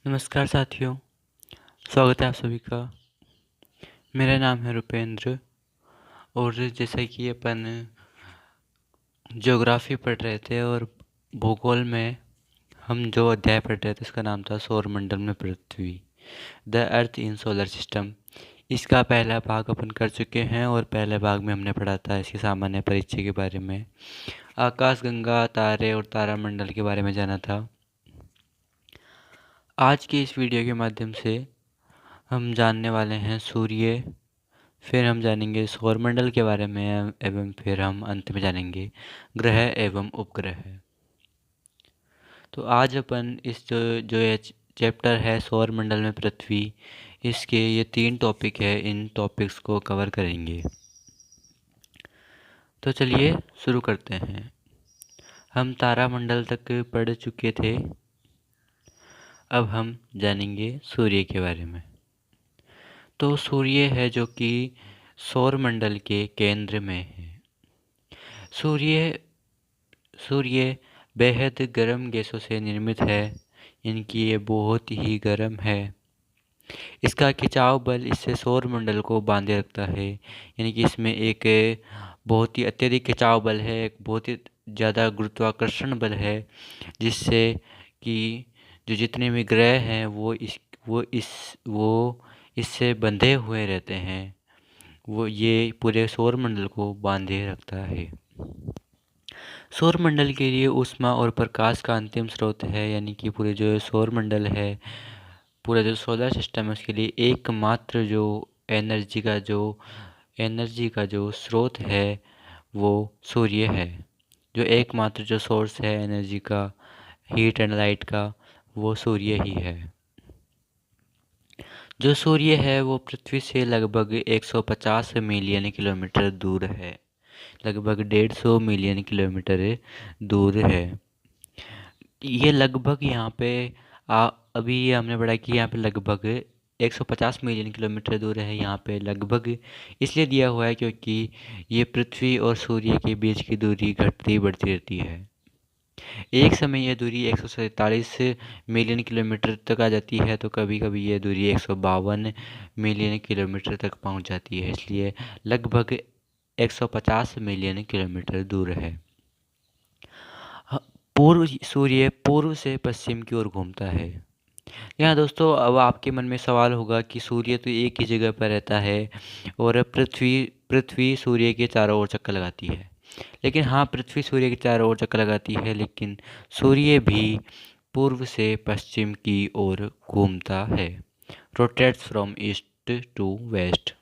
नमस्कार साथियों, स्वागत है आप सभी का। मेरा नाम है रुपेंद्र और जैसा कि अपन ज्योग्राफी पढ़ रहे थे और भूगोल में हम जो अध्याय पढ़ रहे थे उसका नाम था सौरमंडल में पृथ्वी, the earth in solar system. इसका पहला भाग अपन कर चुके हैं और पहले भाग में हमने पढ़ा था इसके सामान्य परिचय के बारे में, आकाश गंगा, तारे और तारामंडल के बारे में जाना था। आज की इस वीडियो के माध्यम से हम जानने वाले हैं सूर्य, फिर हम जानेंगे सौरमंडल के बारे में एवं फिर हम अंत में जानेंगे ग्रह एवं उपग्रह। तो आज अपन इस जो ये चैप्टर है सौरमंडल में पृथ्वी, इसके ये 3 टॉपिक है, इन टॉपिक्स को कवर करेंगे। तो चलिए शुरू करते हैं। हम तारामंडल तक पढ़ चुके थे, अब हम जानेंगे सूर्य के बारे में। तो सूर्य है जो कि सौरमंडल के केंद्र में है। सूर्य सूर्य बेहद गर्म गैसों से निर्मित है, इनकी ये बहुत ही गर्म है। इसका खिंचाव बल इससे सौरमंडल को बांधे रखता है, यानी कि इसमें एक बहुत ही अत्यधिक खिंचाव बल है, एक बहुत ही ज़्यादा गुरुत्वाकर्षण बल है, जिससे कि जो जितने भी ग्रह हैं वो इससे बंधे हुए रहते हैं। वो ये पूरे सौरमंडल को बांधे रखता है। सौरमंडल के लिए ऊष्मा और प्रकाश का अंतिम स्रोत है, यानी कि पूरे जो सौरमंडल है, पूरा जो सोलर सिस्टम है, उसके लिए एकमात्र जो एनर्जी का जो स्रोत है वो सूर्य है। जो एकमात्र जो सोर्स है एनर्जी का, हीट एंड लाइट का, वो सूर्य ही है। जो सूर्य है वो पृथ्वी से लगभग 150 मिलियन किलोमीटर दूर है, लगभग 150 मिलियन किलोमीटर दूर है। ये लगभग यहाँ पे अभी ये हमने पढ़ा कि यहाँ पे लगभग 150 मिलियन किलोमीटर दूर है। यहाँ पे लगभग इसलिए दिया हुआ है क्योंकि ये पृथ्वी और सूर्य के बीच की दूरी घटती बढ़ती रहती है। एक समय यह दूरी 147 मिलियन किलोमीटर तक आ जाती है, तो कभी कभी यह दूरी 152 मिलियन किलोमीटर तक पहुँच जाती है, इसलिए लगभग 150 मिलियन किलोमीटर दूर है। सूर्य पूर्व से पश्चिम की ओर घूमता है। यहाँ दोस्तों अब आपके मन में सवाल होगा कि सूर्य तो एक ही जगह पर रहता है और पृथ्वी सूर्य के चारों ओर चक्कर लगाती है। लेकिन हाँ, पृथ्वी सूर्य के चारों ओर चक्कर लगाती है, लेकिन सूर्य भी पूर्व से पश्चिम की ओर घूमता है, rotates from east to west.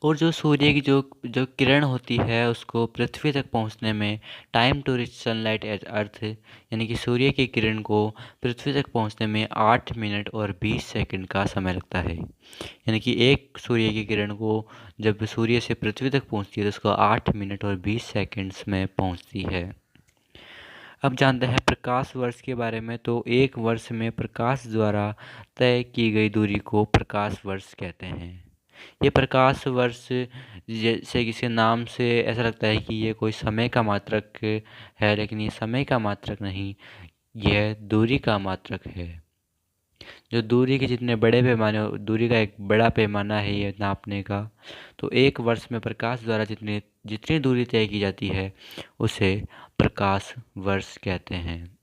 और जो सूर्य की जो जो किरण होती है उसको पृथ्वी तक पहुंचने में time to reach sunlight at earth, यानी कि सूर्य की किरण को पृथ्वी तक पहुंचने में 8 मिनट और 20 सेकंड का समय लगता है। यानी कि एक सूर्य की किरण को जब सूर्य से पृथ्वी तक पहुंचती है तो उसको 8 मिनट और 20 सेकंड्स में पहुंचती है। अब जानते हैं प्रकाश वर्ष के बारे में। तो एक वर्ष में प्रकाश द्वारा तय की गई दूरी को प्रकाश वर्ष कहते हैं। ये प्रकाश वर्ष जैसे किसी नाम से ऐसा लगता है कि ये कोई समय का मात्रक है, लेकिन ये समय का मात्रक नहीं, यह दूरी का मात्रक है। जो दूरी के जितने बड़े पैमाने, दूरी का एक बड़ा पैमाना है ये नापने का। तो एक वर्ष में प्रकाश द्वारा जितनी जितनी दूरी तय की जाती है उसे प्रकाश वर्ष कहते हैं।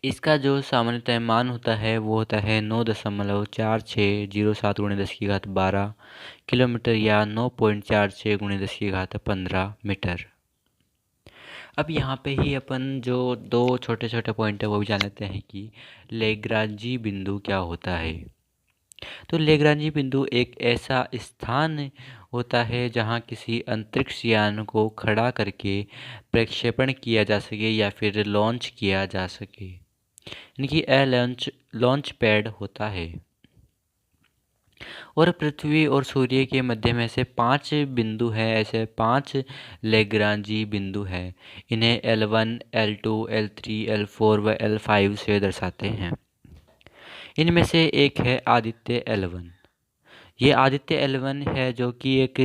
इसका जो सामान्यतः मान होता है वो होता है 9.4607 गुणे 10⁻12 किलोमीटर या 9.46 गुणे 10⁻15 मीटर। अब यहाँ पे ही अपन जो 2 छोटे छोटे पॉइंट है वो भी जान लेते हैं कि लेग्रांजी बिंदु क्या होता है। तो लेग्रांजी बिंदु एक ऐसा स्थान होता है जहाँ किसी अंतरिक्ष यान को खड़ा करके प्रक्षेपण किया जा सके या फिर लॉन्च किया जा सके, यानी कि लॉन्च पैड होता है। और पृथ्वी और सूर्य के मध्य में ऐसे 5 बिंदु हैं, ऐसे 5 लेग्रांजी बिंदु हैं। इन्हें L1, L2, L3, L4 व L5 से दर्शाते हैं। इनमें से एक है आदित्य L1। ये आदित्य L1 है जो कि एक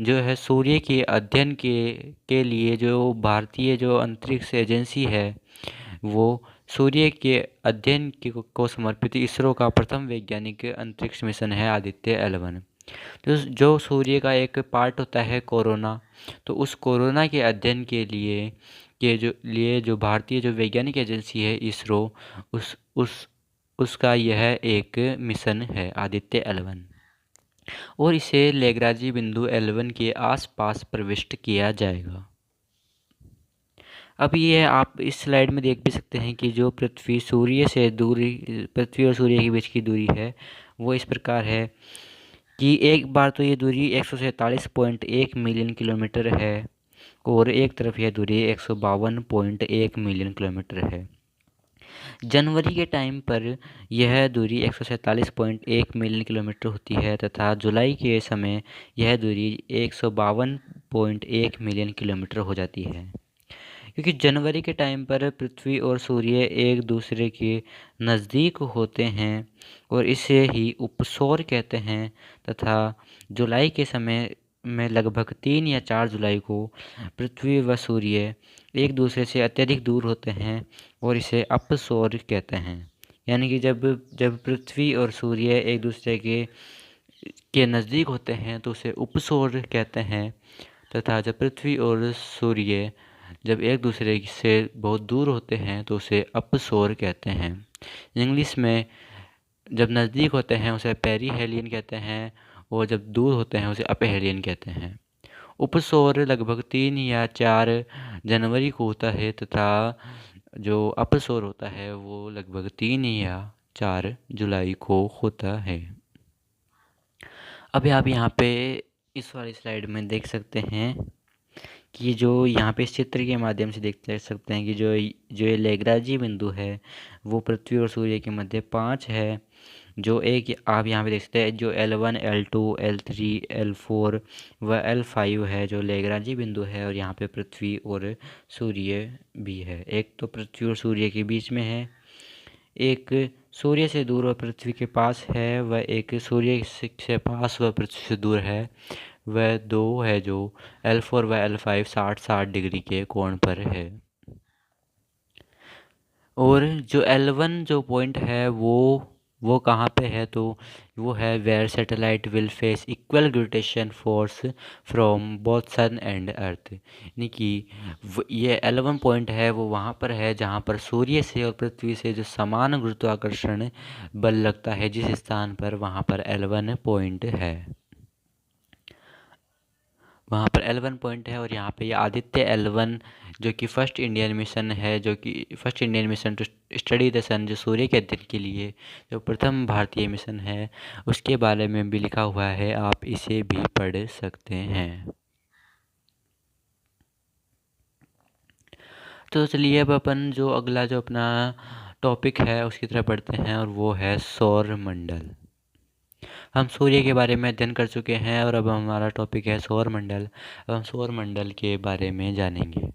जो है सूर्य के अध्ययन के लिए जो भारतीय जो अंतरिक्ष एजेंसी है वो सूर्य के अध्ययन को समर्पित इसरो का प्रथम वैज्ञानिक अंतरिक्ष मिशन है आदित्य-L1। तो जो सूर्य का एक पार्ट होता है कोरोना, तो उस कोरोना के अध्ययन के लिए जो भारतीय जो वैज्ञानिक एजेंसी है इसरो, उस उसका यह एक मिशन है आदित्य-L1, और इसे लैग्रांज बिंदु L1 के आसपास प्रविष्ट किया जाएगा। अब ये आप इस स्लाइड में देख भी सकते हैं कि जो पृथ्वी और सूर्य के बीच की दूरी है वो इस प्रकार है कि एक बार तो ये दूरी 147.1 मिलियन किलोमीटर है, और एक तरफ यह दूरी 152.1 मिलियन किलोमीटर है। जनवरी के टाइम पर यह दूरी 147.1 मिलियन किलोमीटर होती है, तथा जुलाई के समय यह दूरी 152.1 मिलियन किलोमीटर हो जाती है। क्योंकि जनवरी के टाइम पर पृथ्वी और सूर्य एक दूसरे के नज़दीक होते हैं और इसे ही उपसौर कहते हैं, तथा जुलाई के समय में लगभग 3 या 4 जुलाई को पृथ्वी व सूर्य एक दूसरे से अत्यधिक दूर होते हैं और इसे अपसौर कहते हैं। यानी कि जब जब पृथ्वी और सूर्य एक दूसरे के नज़दीक होते हैं तो उसे उपसौर कहते हैं, तथा जब पृथ्वी और सूर्य जब एक दूसरे से बहुत दूर होते हैं तो उसे अपसौर कहते हैं। इंग्लिश में जब नज़दीक होते हैं उसे पेरीहेलियन कहते हैं, और जब दूर होते हैं उसे अपेहेलियन कहते हैं। उपसौर लगभग 3 या 4 जनवरी को होता है, तथा जो अपसौर होता है वो लगभग 3 या 4 जुलाई को होता है। अभी आप यहाँ पे इस वाली स्लाइड में देख सकते हैं कि जो यहाँ पे इस चित्र के माध्यम से देख सकते हैं कि जो ये लैग्रांज बिंदु है वो पृथ्वी और सूर्य के मध्य 5 है। जो एक आप यहाँ पे देख सकते हैं जो L1, L2, L3, L4 व L5 है जो लैग्रांज बिंदु है, और यहाँ पे पृथ्वी और सूर्य भी है। एक तो पृथ्वी और सूर्य के बीच में है, एक सूर्य से दूर और पृथ्वी के पास है, व एक सूर्य से पास व पृथ्वी से दूर है। वह 2 है जो L4 व L5 60 डिग्री के कोण पर है। और जो L1 जो पॉइंट है वो कहाँ पे है, तो वो है where satellite will face equal gravitation force from both sun and earth. यानी कि ये L1 पॉइंट है वो वहाँ पर है जहाँ पर सूर्य से और पृथ्वी से जो समान गुरुत्वाकर्षण बल लगता है जिस स्थान पर, वहाँ पर L1 पॉइंट है। वहाँ पर L1 पॉइंट है, और यहाँ पे ये आदित्य-L1 जो कि फर्स्ट इंडियन मिशन है, जो कि first Indian mission to study the sun, जो सूर्य के अध्ययन के लिए जो प्रथम भारतीय मिशन है, उसके बारे में भी लिखा हुआ है, आप इसे भी पढ़ सकते हैं। तो चलिए अब अपन जो अगला जो अपना टॉपिक है उसकी तरफ बढ़ते हैं, और वो है सौर मंडल। हम सूर्य के बारे में अध्ययन कर चुके हैं और अब हमारा टॉपिक है सौर मंडल। अब हम सौर मंडल के बारे में जानेंगे।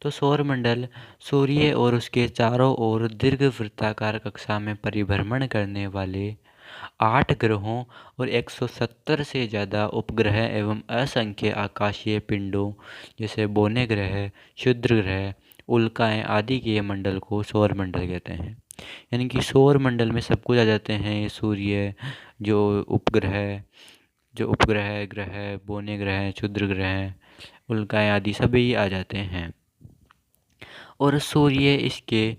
तो सौर मंडल सूर्य और उसके चारों ओर दीर्घवृत्ताकार कक्षा में परिभ्रमण करने वाले 8 ग्रहों और 170 से ज़्यादा उपग्रह एवं असंख्य आकाशीय पिंडों जैसे बोने ग्रह, क्षुद्र ग्रह, उल्काएं आदि के मंडल को सौर मंडल कहते हैं। यानी कि सौर मंडल में सब कुछ आ जाते हैं, ये सूर्य, जो उपग्रह, ग्रह, बोने ग्रह, क्षुद्र ग्रह, उल्काएं आदि सभी आ जाते हैं। और सूर्य इसके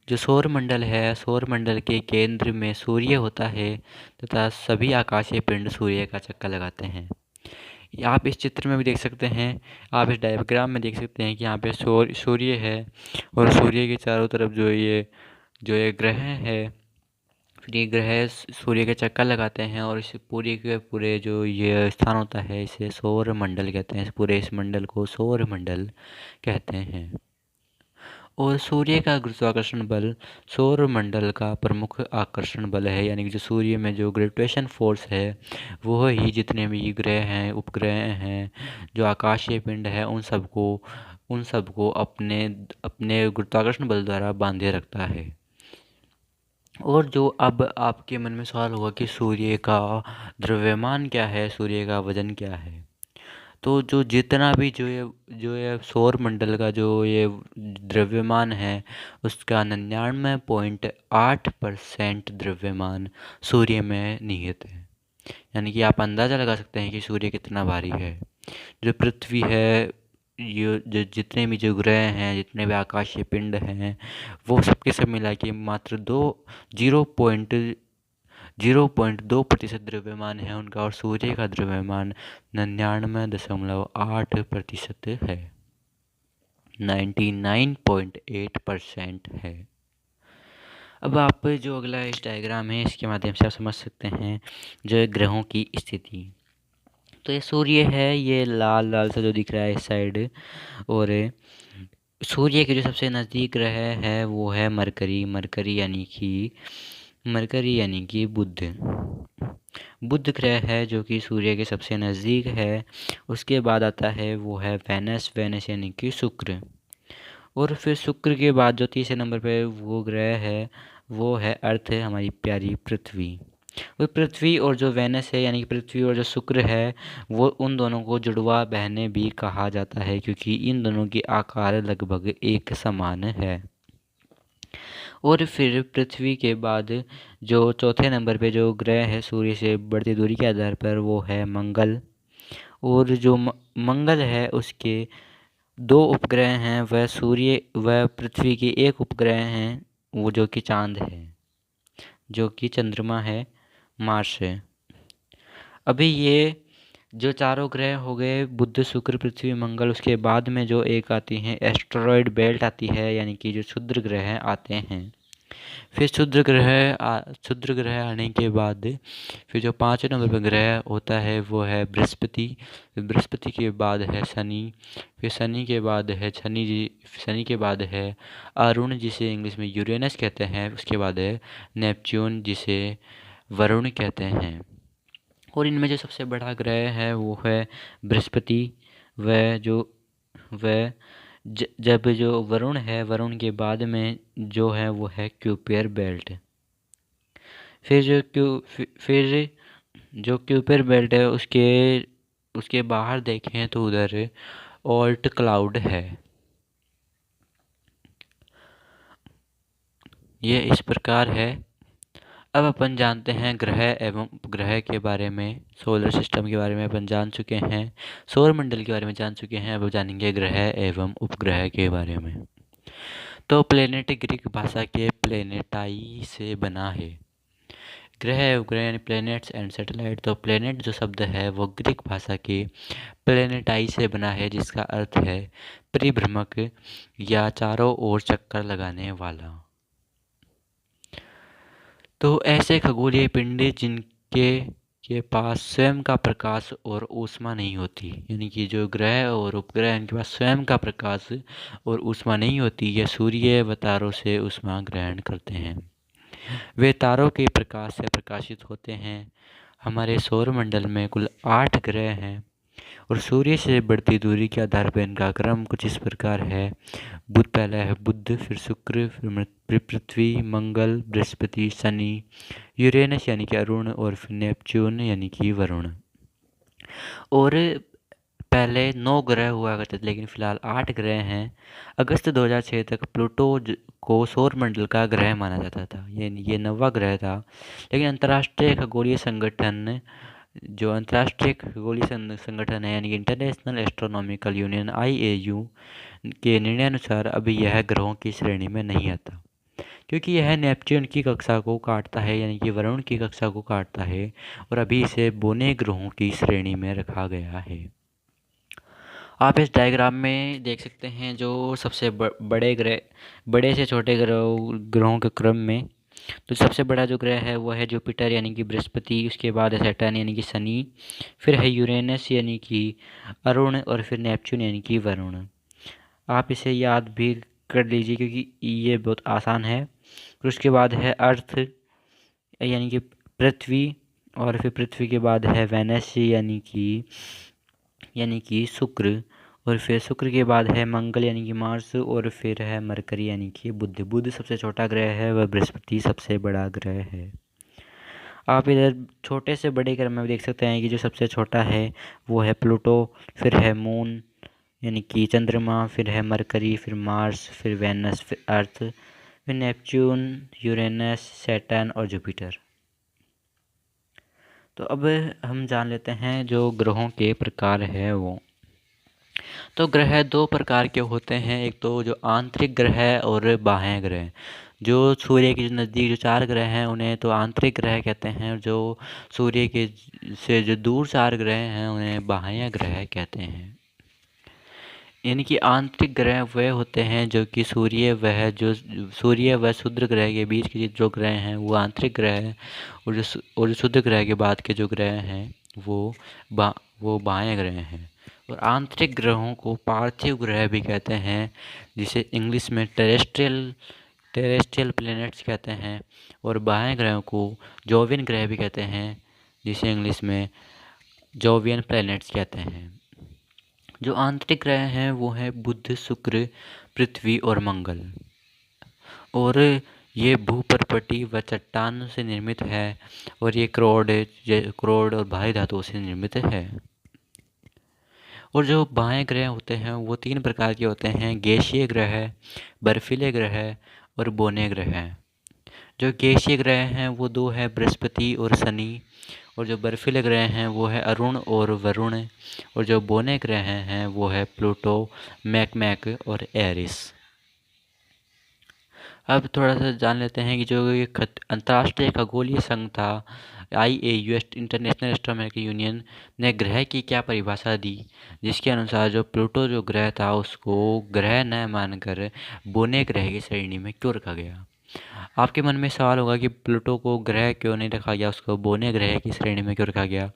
जो सौर मंडल है, सौर मंडल के केंद्र में सूर्य होता है, तथा सभी आकाशीय पिंड सूर्य का चक्कर लगाते हैं। आप इस चित्र में भी देख सकते हैं, आप इस डायग्राम में देख सकते हैं कि यहाँ पे सूर्य है, और सूर्य के चारों तरफ जो ये ग्रह है, फिर ये ग्रह सूर्य के चक्कर लगाते हैं, और इस पूरे के पूरे जो ये स्थान होता है इसे सौर मंडल कहते हैं। इस मंडल को सौर मंडल कहते हैं। और सूर्य का गुरुत्वाकर्षण बल सौर मंडल का प्रमुख आकर्षण बल है। यानी कि जो सूर्य में जो ग्रेविटेशन फोर्स है वो ही जितने भी ग्रह हैं, उपग्रह हैं, जो आकाशीय पिंड है, उन सबको अपने अपने गुरुत्वाकर्षण बल द्वारा बांधे रखता है। और जो अब आपके मन में सवाल होगा कि सूर्य का द्रव्यमान क्या है, सूर्य का वजन क्या है। तो जो जितना भी जो ये सौर मंडल का जो ये द्रव्यमान है उसका 99.8% द्रव्यमान सूर्य में निहित है। यानी कि आप अंदाज़ा लगा सकते हैं कि सूर्य कितना भारी है। जो पृथ्वी है, ये जो जितने भी जो ग्रह हैं, जितने भी आकाशीय पिंड हैं, वो सबके सब मिला के मात्र 0.2% द्रव्यमान है उनका, और सूर्य का द्रव्यमान 99.8% है, 99.8% है। अब आप जो अगला इस डायग्राम है इसके माध्यम से आप समझ सकते हैं जो ग्रहों की स्थिति। तो ये सूर्य है, ये लाल लाल सा जो दिख रहा है इस साइड, और सूर्य के जो सबसे नज़दीक ग्रह है वो है मरकरी। मरकरी यानी कि बुध ग्रह है जो कि सूर्य के सबसे नज़दीक है। उसके बाद आता है वो है वेनस यानी कि शुक्र। और फिर शुक्र के बाद जो तीसरे नंबर पे वो ग्रह है वो है अर्थ, हमारी प्यारी पृथ्वी। वो पृथ्वी और जो वेनस है यानी कि पृथ्वी और जो शुक्र है वो उन दोनों को जुड़वा बहनें भी कहा जाता है, क्योंकि इन दोनों की आकार लगभग एक समान है। और फिर पृथ्वी के बाद जो चौथे नंबर पे जो ग्रह है सूर्य से बढ़ती दूरी के आधार पर वो है मंगल। और जो मंगल है उसके 2 उपग्रह हैं, वह सूर्य व पृथ्वी के एक उपग्रह हैं, वो जो कि चांद है, जो कि चंद्रमा है, मार्स है। अभी ये जो चारों ग्रह हो गए बुध शुक्र पृथ्वी मंगल, उसके बाद में जो एक आती हैं एस्टेरॉयड बेल्ट आती है, यानी कि जो क्षुद्र ग्रह आते हैं। फिर क्षुद्र ग्रह आने के बाद फिर जो 5वें नंबर पर ग्रह होता है वो है बृहस्पति। बृहस्पति के बाद है शनि। फिर शनि के बाद है शनि के बाद है अरुण, जिसे इंग्लिश में यूरेनस कहते हैं। उसके बाद है नेपच्यून, जिसे वरुण कहते हैं। और इनमें जो सबसे बड़ा ग्रह है वो है बृहस्पति। वह जो वह जब जो वरुण है, वरुण के बाद में जो है वो है क्यूपियर बेल्ट। फिर जो क्यूपियर बेल्ट है उसके बाहर देखें तो उधर ऑल्ट क्लाउड है। ये इस प्रकार है। अब अपन जानते हैं ग्रह एवं उपग्रह के बारे में। सोलर सिस्टम के बारे में अपन जान चुके हैं, सौर मंडल के बारे में जान चुके हैं। अब जानेंगे ग्रह एवं उपग्रह के बारे में। तो प्लेनेट ग्रीक भाषा के प्लेनेटाई से बना है। ग्रह उपग्रह यानी प्लैनेट्स एंड सैटेलाइट। तो प्लेनेट जो शब्द है वो ग्रीक भाषा के प्लेनेटाई से बना है, जिसका अर्थ है परिभ्रमक या चारों ओर चक्कर लगाने वाला। तो ऐसे खगोलीय पिंड जिनके के पास स्वयं का प्रकाश और ऊष्मा नहीं होती, यानी कि जो ग्रह और उपग्रह इनके पास स्वयं का प्रकाश और ऊष्मा नहीं होती, यह सूर्य व तारों से ऊष्मा ग्रहण करते हैं। वे तारों के प्रकाश से प्रकाशित होते हैं। हमारे सौर मंडल में कुल 8 ग्रह हैं और सूर्य से बढ़ती दूरी के आधार पर इनका क्रम कुछ इस प्रकार है। पहला है बुध, फिर शुक्र, फिर पृथ्वी, मंगल, बृहस्पति, शनि, यूरेनस यानी कि अरुण, और फिर नेपच्यून यानी कि वरुण। और पहले 9 ग्रह हुआ करते थे, लेकिन फिलहाल 8 ग्रह हैं। अगस्त 2006 तक प्लूटो को सौर मंडल का ग्रह माना जाता था, ये 9वां ग्रह था। लेकिन अंतर्राष्ट्रीय खगोलीय संगठन है, यानी कि इंटरनेशनल एस्ट्रोनॉमिकल यूनियन IAU के निर्णय अनुसार अभी यह ग्रहों की श्रेणी में नहीं आता, क्योंकि यह नेपच्यून की कक्षा को काटता है, यानी कि वरुण की कक्षा को काटता है, और अभी इसे बोने ग्रहों की श्रेणी में रखा गया है। आप इस डायग्राम में देख सकते हैं जो सबसे बड़े ग्रह, बड़े से छोटे ग्रहों के क्रम में। तो सबसे बड़ा जो ग्रह है वो है जुपिटर यानी कि बृहस्पति, उसके बाद है सैटर्न यानी कि शनि, फिर है यूरेनस यानी कि अरुण, और फिर नेपच्यून यानी कि वरुण। आप इसे याद भी कर लीजिए क्योंकि ये बहुत आसान है। फिर उसके बाद है अर्थ यानी कि पृथ्वी, और फिर पृथ्वी के बाद है वेनस यानी कि शुक्र, और फिर शुक्र के बाद है मंगल यानी कि मार्स, और फिर है मरकरी यानी कि बुध। बुध सबसे छोटा ग्रह है, वह बृहस्पति सबसे बड़ा ग्रह है। आप इधर छोटे से बड़े क्रम में देख सकते हैं कि जो सबसे छोटा है वो है प्लूटो, फिर है मून यानी कि चंद्रमा, फिर है मरकरी, फिर मार्स, फिर वेनस, फिर अर्थ, फिर नेपच्यून, यूरेनस, सैटर्न और जुपिटर। तो अब हम जान लेते हैं जो ग्रहों के प्रकार है वो। तो ग्रह दो प्रकार के होते हैं, एक तो जो आंतरिक ग्रह और बाह्य ग्रह। जो सूर्य के नज़दीक जो 4 ग्रह हैं उन्हें तो आंतरिक ग्रह कहते हैं, और जो सूर्य के से जो दूर 4 ग्रह हैं उन्हें बाह्य ग्रह कहते हैं। यानी कि आंतरिक ग्रह वह होते हैं जो कि सूर्य व शुक्र ग्रह के बीच के जो ग्रह हैं वो आंतरिक ग्रह हैं, और जो शुक्र ग्रह के बाद के जो ग्रह हैं वो बा वो बाह्य ग्रह हैं। और आंतरिक ग्रहों को पार्थिव ग्रह भी कहते हैं, जिसे इंग्लिश में टेरेस्ट्रियल प्लैनेट्स कहते हैं, और बाह्य ग्रहों को जोवियन ग्रह भी कहते हैं, जिसे इंग्लिश में जोवियन प्लैनेट्स कहते हैं। जो आंतरिक ग्रह हैं वो है बुध, शुक्र, पृथ्वी और मंगल, और ये भूपर्पटी व चट्टान से निर्मित है, और ये क्रोड और भारी धातुओं से निर्मित है। और जो बाह्य ग्रह होते हैं वो 3 प्रकार के होते हैं, गैसीय ग्रह, बर्फीले ग्रह और बौने ग्रह। जो गैसीय ग्रह हैं वो 2 है, बृहस्पति और शनि, और जो बर्फीले ग्रह हैं वो है अरुण और वरुण, और जो बौने ग्रह हैं वो है प्लूटो, मैकमैक और एरिस। अब थोड़ा सा जान लेते हैं कि जो ये अंतर्राष्ट्रीय खगोलीय संघ था IAU इंटरनेशनल एस्ट्रोनॉमिकल यूनियन ने ग्रह की क्या परिभाषा दी, जिसके अनुसार जो प्लूटो जो ग्रह था उसको ग्रह न मानकर बौने ग्रह की श्रेणी में क्यों रखा गया। आपके मन में सवाल होगा कि प्लूटो को ग्रह क्यों नहीं रखा गया, उसको बौने ग्रह की श्रेणी में क्यों रखा गया।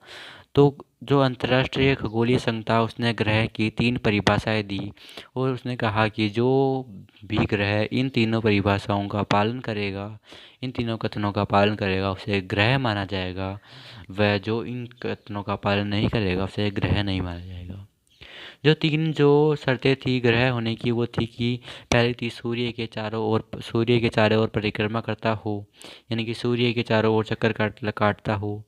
तो जो अंतर्राष्ट्रीय खगोलीय संघ था उसने ग्रह की 3 परिभाषाएं दी, और उसने कहा कि जो भी ग्रह इन तीनों परिभाषाओं का पालन करेगा, इन तीनों कथनों का पालन करेगा, उसे ग्रह माना जाएगा, वह जो इन कथनों का पालन नहीं करेगा उसे ग्रह नहीं माना जाएगा। जो शर्तें थी ग्रह होने की वो थी कि पहली थी सूर्य के चारों ओर परिक्रमा करता हो, यानी कि सूर्य के चारों ओर चक्कर काटता हो।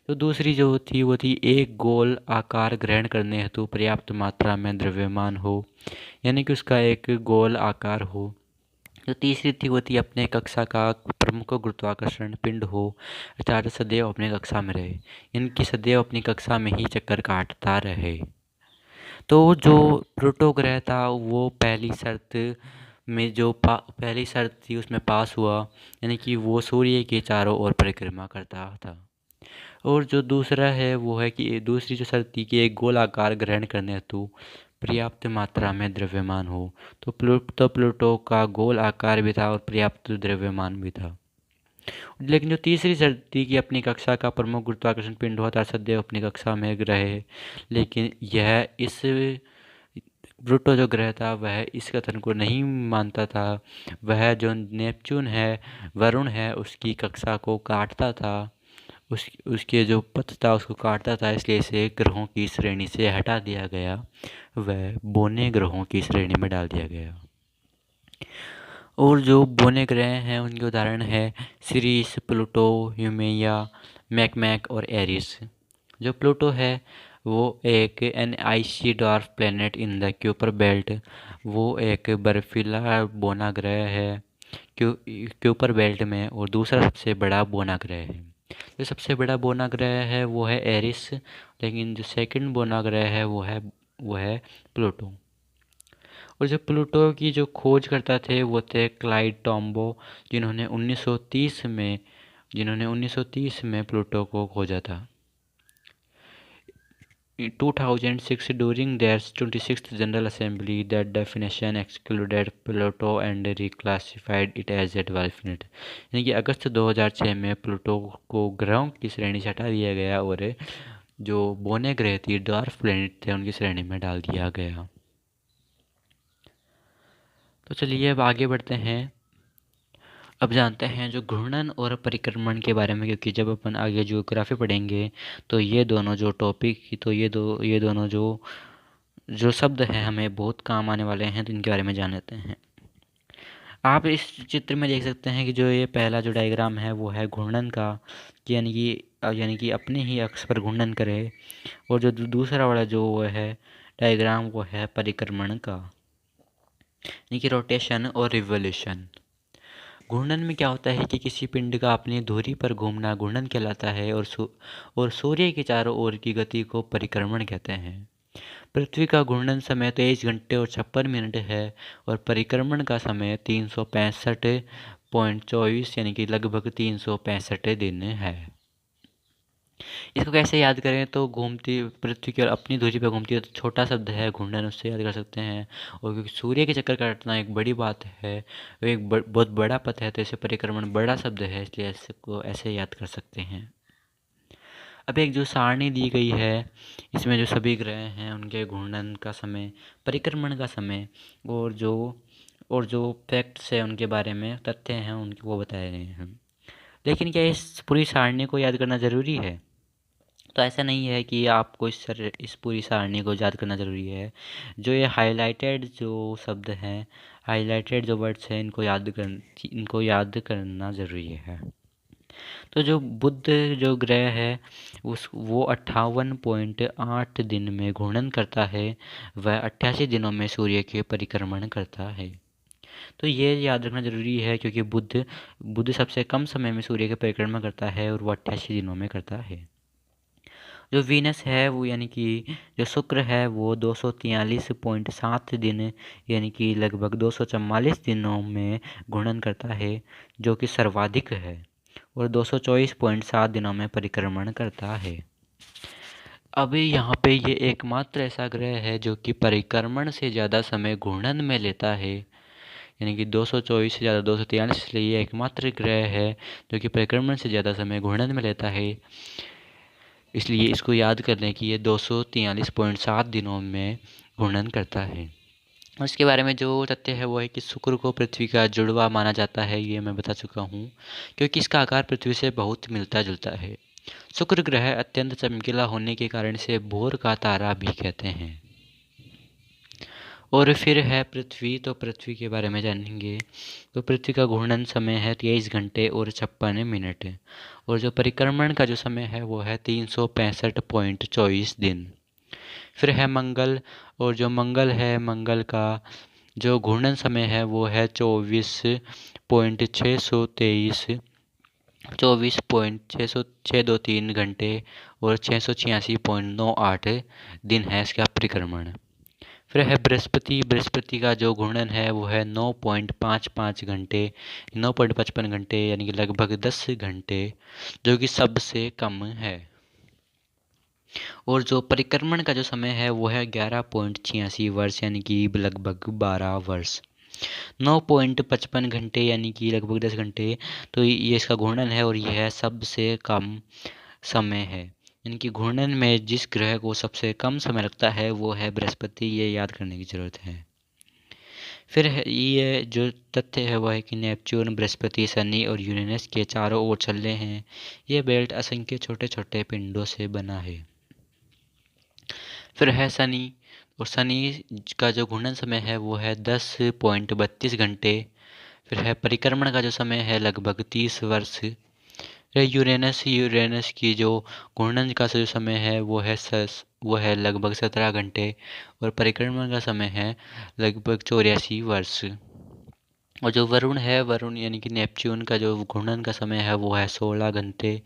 तो दूसरी जो थी वो थी एक गोल आकार ग्रहण करने हेतु पर्याप्त मात्रा में द्रव्यमान हो, यानी कि उसका एक गोल आकार हो। जो तीसरी थी वो थी अपने कक्षा का प्रमुख गुरुत्वाकर्षण पिंड हो, अर्थात सदैव अपने कक्षा में रहे, इनकी सदैव अपनी कक्षा में ही चक्कर काटता रहे। तो जो प्लूटो ग्रह था वो पहली शर्त थी उसमें पास हुआ, यानी कि वो सूर्य के चारों ओर परिक्रमा करता था। और जो दूसरा है वो है कि दूसरी जो शर्त थी कि एक गोल आकार ग्रहण करने हेतु पर्याप्त मात्रा में द्रव्यमान हो। तो प्लूटो का गोल आकार भी था और पर्याप्त द्रव्यमान भी था। लेकिन जो तीसरी शर्त थी कि अपनी कक्षा का प्रमुख गुरुत्वाकर्षण पिंड होता सदैव अपनी कक्षा में रहे, लेकिन यह इस प्लूटो जो ग्रह था वह इस कथन को नहीं मानता था। वह जो नेपच्यून है, वरुण है, उसकी कक्षा को काटता था, उसके जो पथ था उसको काटता था, इसलिए इसे ग्रहों की श्रेणी से हटा दिया गया, वह बौने ग्रहों की श्रेणी में डाल दिया गया। और जो बौने ग्रह हैं उनके उदाहरण है सीरिस, प्लूटो, ह्यूमेया, मैकमैक और एरिस। जो प्लूटो है वो एक NIC dwarf planet in the Kuiper belt, वो एक बर्फीला बौना ग्रह है क्यूपर बेल्ट में, और दूसरा सबसे बड़ा बौना ग्रह है। जो सबसे बड़ा बौना ग्रह है वो है एरिस, लेकिन जो सेकंड बौना ग्रह है वो है प्लूटो। और जो प्लूटो की जो खोज करता थे वो थे क्लाइड टॉम्बो, जिन्होंने 1930 में प्लूटो को खोजा था। In 2006, during their 26th General Assembly, that definition excluded Pluto and reclassified it as a dwarf planet। यानी कि अगस्त 2006 में प्लूटो को ग्रहों की श्रेणी से हटा दिया गया और जो बौने ग्रह थी, ड्वार्फ प्लैनेट थे, उनकी श्रेणी में डाल दिया गया। तो चलिए अब आगे बढ़ते हैं। अब जानते हैं जो घूर्णन और परिक्रमण के बारे में, क्योंकि जब अपन आगे ज्योग्राफी पढ़ेंगे तो ये दोनों जो टॉपिक तो ये दोनों जो शब्द हैं हमें बहुत काम आने वाले हैं, तो इनके बारे में जान लेते हैं। आप इस चित्र में देख सकते हैं कि जो ये पहला जो डायग्राम है वो है घूर्णन का, यानी कि अपने ही अक्ष पर घूर्णन करे। और जो दूसरा वाला जो वो है डायग्राम वो है परिक्रमण का, यानी कि रोटेशन और रिवोल्यूशन। घूर्णन में क्या होता है कि किसी पिंड का अपनी धुरी पर घूमना घूर्णन कहलाता है, और सूर्य के चारों ओर की गति को परिक्रमण कहते हैं। पृथ्वी का घूर्णन समय 23 घंटे और 56 मिनट है, और परिक्रमण का समय 365.24 यानी कि लगभग 365 दिन है। इसको कैसे याद करें, तो घूमती पृथ्वी की ओर अपनी धुरी पर घूमती है तो छोटा शब्द है घूर्णन, उससे याद कर सकते हैं। और क्योंकि सूर्य के चक्कर काटना एक बड़ी बात है, वो एक बहुत बड़ा पथ है, तो इसे परिक्रमण बड़ा शब्द है, इसलिए इसको ऐसे याद कर सकते हैं। अब एक जो सारणी दी गई है, इसमें जो सभी ग्रह हैं उनके घूर्णन का समय, परिक्रमण का समय, और जो फैक्ट्स है उनके बारे में तथ्य हैं उनके वो बताए गए हैं। लेकिन क्या इस पूरी सारणी को याद करना ज़रूरी है? तो ऐसा नहीं है कि आपको इस पूरी सारणी को याद करना ज़रूरी है। जो ये हाइलाइटेड जो शब्द हैं, हाइलाइटेड जो वर्ड्स हैं, इनको याद करना ज़रूरी है। तो जो बुध जो ग्रह है वो 58.8 दिन में घूर्णन करता है। वह 88 दिनों में सूर्य के परिक्रमण करता है। तो ये याद रखना ज़रूरी है क्योंकि बुध सबसे कम समय में सूर्य के परिक्रमा करता है और वो 88 दिनों में करता है। जो वीनस है वो यानी कि जो शुक्र है वो 243.7 दिन यानी कि लगभग 244 दिनों में घूर्णन करता है, जो कि सर्वाधिक है, और 224.7 दिनों में परिक्रमण करता है। अब यहाँ पे ये एकमात्र ऐसा ग्रह है जो कि परिक्रमण से ज़्यादा समय घूर्णन में लेता है, यानी कि 224 से ज़्यादा 243, इसलिए ये एकमात्र ग्रह है जो कि परिक्रमण से ज़्यादा समय घूर्णन में लेता है। इसलिए इसको याद कर लें कि ये 243.7 दिनों में घूर्णन करता है। उसके बारे में जो तथ्य है वो है कि शुक्र को पृथ्वी का जुड़वा माना जाता है, ये मैं बता चुका हूँ, क्योंकि इसका आकार पृथ्वी से बहुत मिलता जुलता है। शुक्र ग्रह अत्यंत चमकीला होने के कारण इसे भोर का तारा भी कहते हैं। और फिर है पृथ्वी, तो पृथ्वी के बारे में जानेंगे। तो पृथ्वी का घूर्णन समय है 23 घंटे और 56 मिनट, और जो परिक्रमण का जो समय है वो है 365.24 दिन। फिर है मंगल, और जो मंगल है, मंगल का जो घूर्णन समय है वो है 24.623 घंटे और 686.98 दिन है इसका परिक्रमण। फिर है बृहस्पति, बृहस्पति का जो घूर्णन है वो है 9.55 घंटे, 9.55 घंटे यानी कि लगभग 10 घंटे, जो कि सबसे कम है। और जो परिक्रमण का जो समय है वो है 11.86 वर्ष यानी कि लगभग 12 वर्ष। 9.55 घंटे यानी कि लगभग 10 घंटे, तो ये इसका घूर्णन है और यह सबसे कम समय है। यानी कि घूर्णन में जिस ग्रह को सबसे कम समय लगता है वो है बृहस्पति, ये याद करने की ज़रूरत है। फिर है ये जो तथ्य है वह है कि नेपच्यून, बृहस्पति, शनि और यूरेनस के चारों ओर चल रहे हैं। ये बेल्ट असंख्य छोटे छोटे पिंडों से बना है। फिर है शनि, और शनि का जो घूर्णन समय है वो है 10.32 घंटे। फिर है परिक्रमण का जो समय है लगभग 30 वर्ष। यूरेनस, यूरेनस की जो घूर्णन का जो समय है वो है लगभग 17 घंटे, और परिक्रमण का समय है लगभग 84 वर्ष। और जो वरुण है, वरुण यानी कि नेपच्यून का जो घूर्णन का समय है वो है 16 घंटे,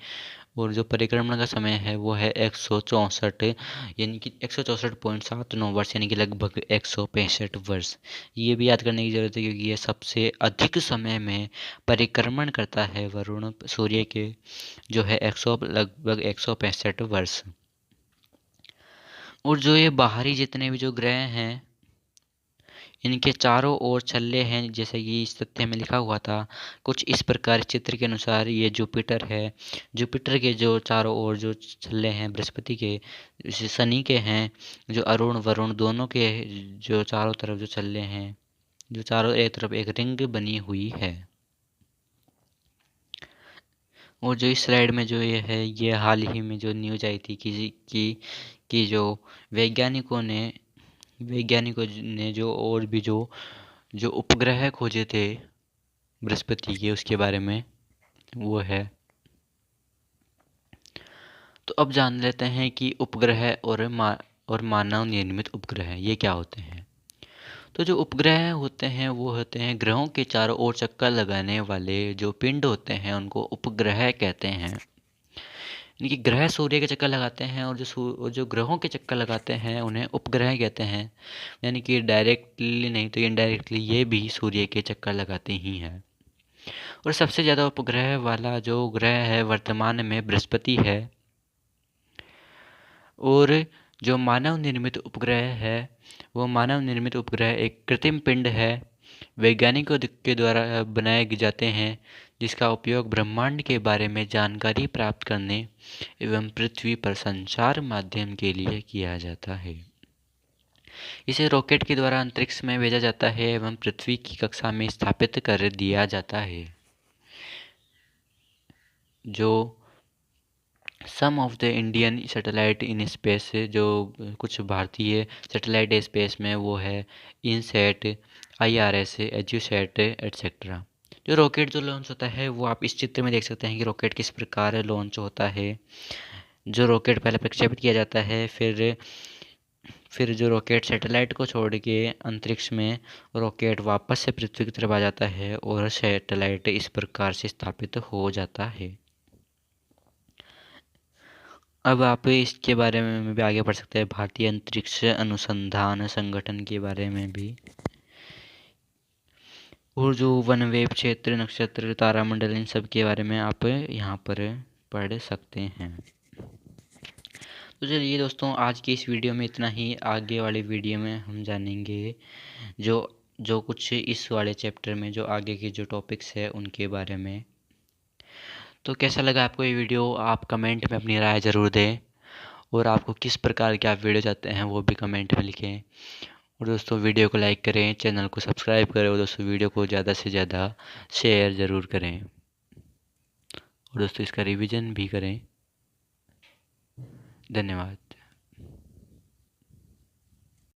और जो परिक्रमण का समय है वो है 164 यानी कि 164.79 वर्ष यानी कि लगभग 165 वर्ष। ये भी याद करने की ज़रूरत है क्योंकि ये सबसे अधिक समय में परिक्रमण करता है वरुण सूर्य के, जो है लगभग 165 वर्ष। और जो ये बाहरी जितने भी जो ग्रह हैं इनके चारों ओर छल्ले हैं, जैसे कि इस तथ्य में लिखा हुआ था। कुछ इस प्रकार चित्र के अनुसार ये जुपिटर है। जुपिटर के जो चारों ओर जो छल्ले हैं बृहस्पति के, जैसे शनि के हैं जो अरुण वरुण दोनों के जो चारों तरफ जो छल्ले हैं, जो चारों एक तरफ एक रिंग बनी हुई है। और जो इस स्लाइड में जो ये है, ये हाल ही में जो न्यूज आई थी कि जो वैज्ञानिकों ने जो और भी जो उपग्रह खोजे थे बृहस्पति के, उसके बारे में वो है। तो अब जान लेते हैं कि उपग्रह और मानव निर्मित उपग्रह ये क्या होते हैं। तो जो उपग्रह होते हैं वो होते हैं ग्रहों के चारों ओर चक्कर लगाने वाले जो पिंड होते हैं, उनको उपग्रह कहते हैं। यानी कि ग्रह सूर्य के चक्कर लगाते हैं, और जो ग्रहों के चक्कर लगाते हैं उन्हें उपग्रह कहते हैं। यानी कि डायरेक्टली नहीं तो इनडायरेक्टली ये भी सूर्य के चक्कर लगाते ही हैं। और सबसे ज़्यादा उपग्रह वाला जो ग्रह है वर्तमान में बृहस्पति है। और जो मानव निर्मित उपग्रह है, वो मानव निर्मित उपग्रह एक कृत्रिम पिंड है, वैज्ञानिकों के द्वारा बनाए जाते हैं, जिसका उपयोग ब्रह्मांड के बारे में जानकारी प्राप्त करने एवं पृथ्वी पर संचार माध्यम के लिए किया जाता है। इसे रॉकेट के द्वारा अंतरिक्ष में भेजा जाता है एवं पृथ्वी की कक्षा में स्थापित कर दिया जाता है। जो some of the Indian satellite in space, जो कुछ भारतीय सैटेलाइट स्पेस में वो है इनसैट, IRS, एड्यूसैट एटसेट्रा। जो रॉकेट जो लॉन्च होता है वो आप इस चित्र में देख सकते हैं कि रॉकेट किस प्रकार लॉन्च होता है। जो रॉकेट पहले प्रक्षेपित किया जाता है, फिर जो रॉकेट सैटेलाइट को छोड़ के अंतरिक्ष में रॉकेट वापस से पृथ्वी की तरफ आ जाता है और सैटेलाइट इस प्रकार से स्थापित हो जाता है। अब आप इसके बारे में भी आगे बढ़ सकते हैं, भारतीय अंतरिक्ष अनुसंधान संगठन के बारे में भी। और जो वनवेव क्षेत्र, नक्षत्र, तारामंडल, इन सब के बारे में आप यहाँ पर पढ़ सकते हैं। तो चलिए दोस्तों, आज की इस वीडियो में इतना ही। आगे वाली वीडियो में हम जानेंगे जो जो कुछ इस वाले चैप्टर में जो आगे के जो टॉपिक्स है उनके बारे में। तो कैसा लगा आपको ये वीडियो, आप कमेंट में अपनी राय ज़रूर दें। और आपको किस प्रकार के आप वीडियो चाहते हैं वो भी कमेंट में लिखें। और दोस्तों वीडियो को लाइक करें, चैनल को सब्सक्राइब करें, और दोस्तों वीडियो को ज़्यादा से ज़्यादा शेयर ज़रूर करें। और दोस्तों इसका रिवीजन भी करें। धन्यवाद।